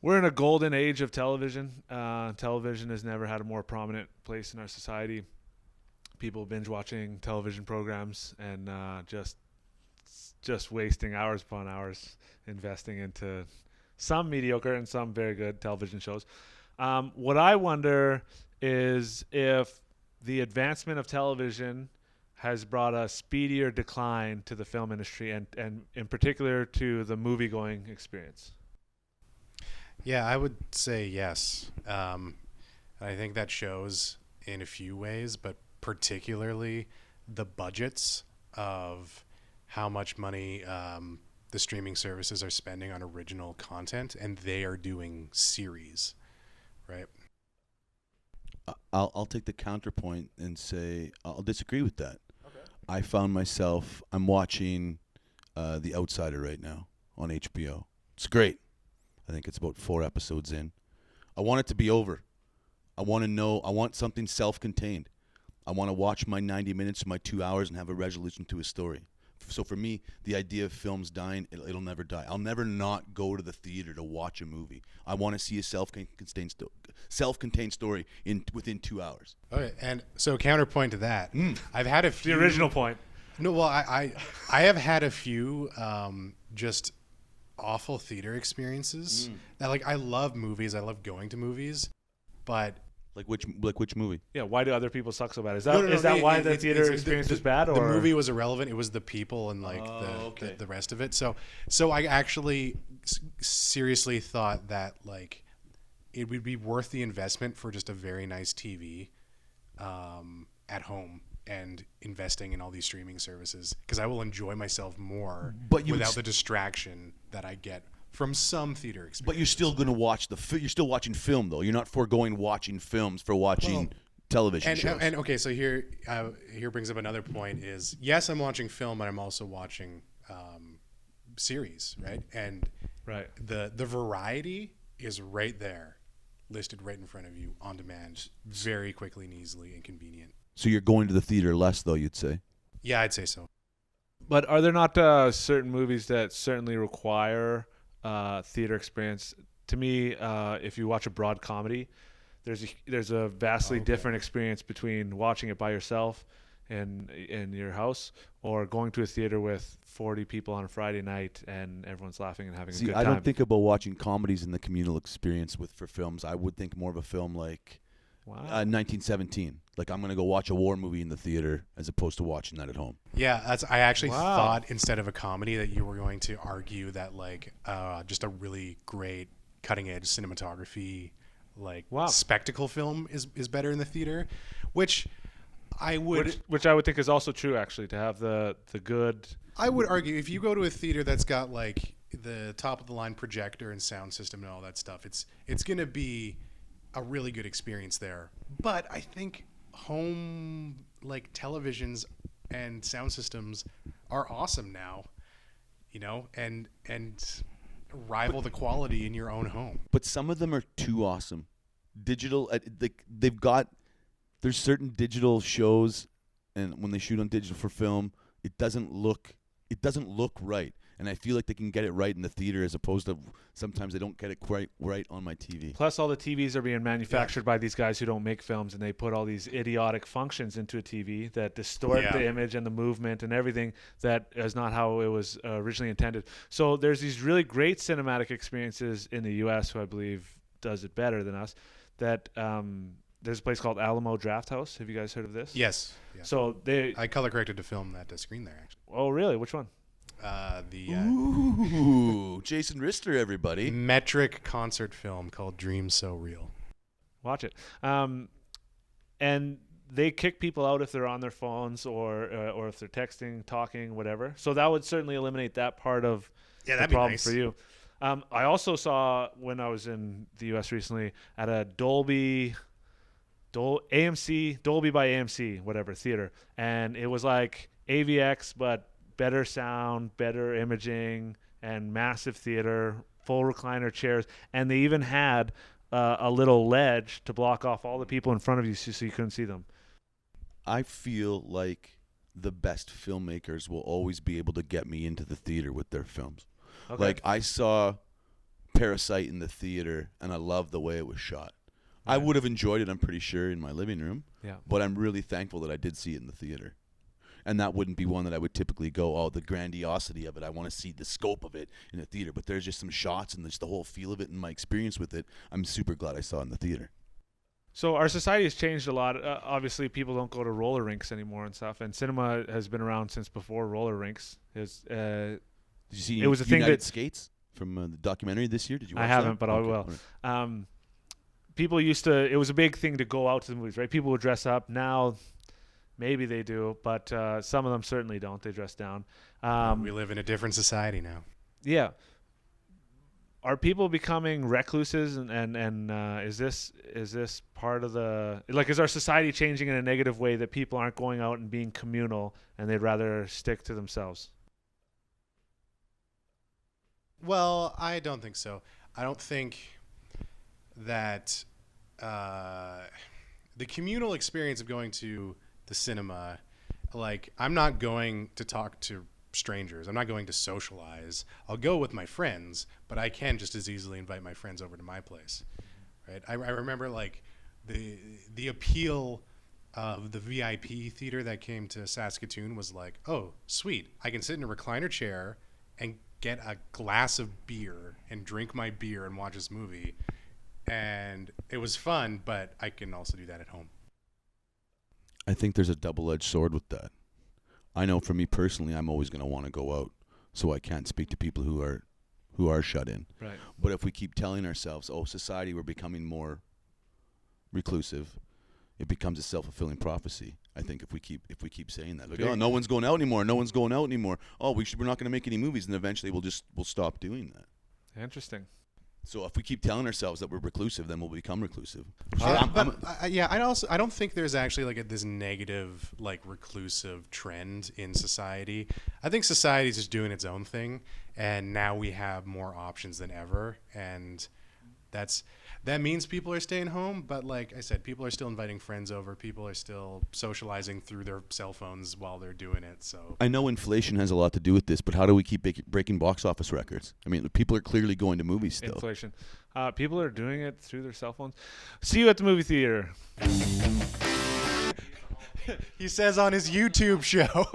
we're in a golden age of television. Television has never had a more prominent place in our society. People binge watching television programs and just wasting hours upon hours investing into some mediocre and some very good television shows. What I wonder is if the advancement of television has brought a speedier decline to the film industry and in particular to the movie-going experience. Yeah, I would say yes. I think that shows in a few ways, but particularly the budgets of how much money the streaming services are spending on original content, and they are doing series, right? I'll take the counterpoint and say I'll disagree with that. Okay. I found myself, I'm watching The Outsider right now on HBO. It's great. I think it's about 4 episodes in. I want it to be over. I want something self-contained. I want to watch my 90 minutes, my 2 hours, and have a resolution to a story. So for me, the idea of films dying, it'll never die. I'll never not go to the theater to watch a movie. I want to see a self-contained story within 2 hours. Okay, and so counterpoint to that, I've had a few. The original point. No, well, I have had a few just awful theater experiences. That, like, I love movies. I love going to movies, but Like which movie? Yeah, why do other people suck so bad? Is that No, no, no, is that why the it's- theater it's- experience is bad? Or the movie was irrelevant. It was the people and like okay. the rest of it. So I actually seriously thought that like it would be worth the investment for just a very nice TV at home and investing in all these streaming services, because I will enjoy myself more without the distraction that I get from some theater experience. But you're still going to watch you're still watching film, though. You're not foregoing watching films for watching television shows. And okay, so here brings up another point is, yes, I'm watching film, but I'm also watching series, right? And right. the variety is right there, listed right in front of you on demand, very quickly and easily and convenient. So you're going to the theater less, though, you'd say? Yeah, I'd say so. But are there not certain movies that certainly require theater experience? To me, if you watch a broad comedy, there's a vastly different experience between watching it by yourself in your house or going to a theater with 40 people on a Friday night and everyone's laughing and having a good time. I don't think about watching comedies in the communal experience for films. I would think more of a film like 1917. Like, I'm going to go watch a war movie in the theater as opposed to watching that at home. Yeah, I actually thought instead of a comedy that you were going to argue that like just a really great cutting edge cinematography spectacle film is better in the theater, which I would think is also true, actually, to have the good. I would argue if you go to a theater that's got like the top of the line projector and sound system and all that stuff, it's going to be a really good experience there. But I think home like televisions and sound systems are awesome now, and rival the quality in your own home. But some of them are too awesome. Digital, there's certain digital shows, and when they shoot on digital for film, it doesn't look right. And I feel like they can get it right in the theater as opposed to sometimes they don't get it quite right on my TV. Plus, all the TVs are being manufactured by these guys who don't make films, and they put all these idiotic functions into a TV that distort the image and the movement and everything that is not how it was originally intended. So there's these really great cinematic experiences in the U.S., who I believe does it better than us, that there's a place called Alamo Drafthouse. Have you guys heard of this? Yes. Yeah. So I color corrected to film that screen there, actually. Oh, really? Which one? Ooh, Jason Rister, everybody. Metric concert film called Dreams So Real. Watch it. And they kick people out if they're on their phones or if they're texting, talking, whatever. So that would certainly eliminate that part of the problem for you. I also saw, when I was in the U.S. recently, at a Dolby by AMC, whatever, theater. And it was like AVX, but better sound, better imaging, and massive theater, full recliner chairs. And they even had a little ledge to block off all the people in front of you so you couldn't see them. I feel like the best filmmakers will always be able to get me into the theater with their films. Okay. Like, I saw Parasite in the theater, and I loved the way it was shot. I would have enjoyed it, I'm pretty sure, in my living room. Yeah. But I'm really thankful that I did see it in the theater. And that wouldn't be one that I would typically go, oh, the grandiosity of it. I want to see the scope of it in the theater. But there's just some shots and just the whole feel of it and my experience with it. I'm super glad I saw it in the theater. So our society has changed a lot. Obviously, people don't go to roller rinks anymore and stuff. And cinema has been around since before roller rinks. Did you see it was a thing United that Skates from the documentary this year? Did you watch I haven't, that? but I will. Right. People used to, it was a big thing to go out to the movies, right? People would dress up. Now, maybe they do, but some of them certainly don't. They dress down. We live in a different society now. Yeah. Are people becoming recluses, and is this part of the, like, is our society changing in a negative way that people aren't going out and being communal and they'd rather stick to themselves? Well, I don't think so. I don't think that the communal experience of going to the cinema, like, I'm not going to talk to strangers. I'm not going to socialize. I'll go with my friends, but I can just as easily invite my friends over to my place, right? I remember, like, the appeal of the VIP theater that came to Saskatoon was like, oh, sweet. I can sit in a recliner chair and get a glass of beer and drink my beer and watch this movie. And it was fun, but I can also do that at home. I think there's a double-edged sword with that. I know for me personally, I'm always going to want to go out, so I can't speak to people who are shut in. Right. But if we keep telling ourselves, oh, society, we're becoming more reclusive, it becomes a self-fulfilling prophecy. I think if we keep saying that, like, oh, no one's going out anymore, oh, we're not going to make any movies, and eventually we'll stop doing that. Interesting. So if we keep telling ourselves that we're reclusive, then we'll become reclusive. I don't think there's actually like this negative, like, reclusive trend in society. I think society is just doing its own thing, and now we have more options than ever, and that means people are staying home. But like I said, people are still inviting friends over. People are still socializing through their cell phones while they're doing it. So I know inflation has a lot to do with this, but how do we keep breaking box office records? I mean, people are clearly going to movies still. Inflation. People are doing it through their cell phones. See you at the movie theater. He says on his YouTube show.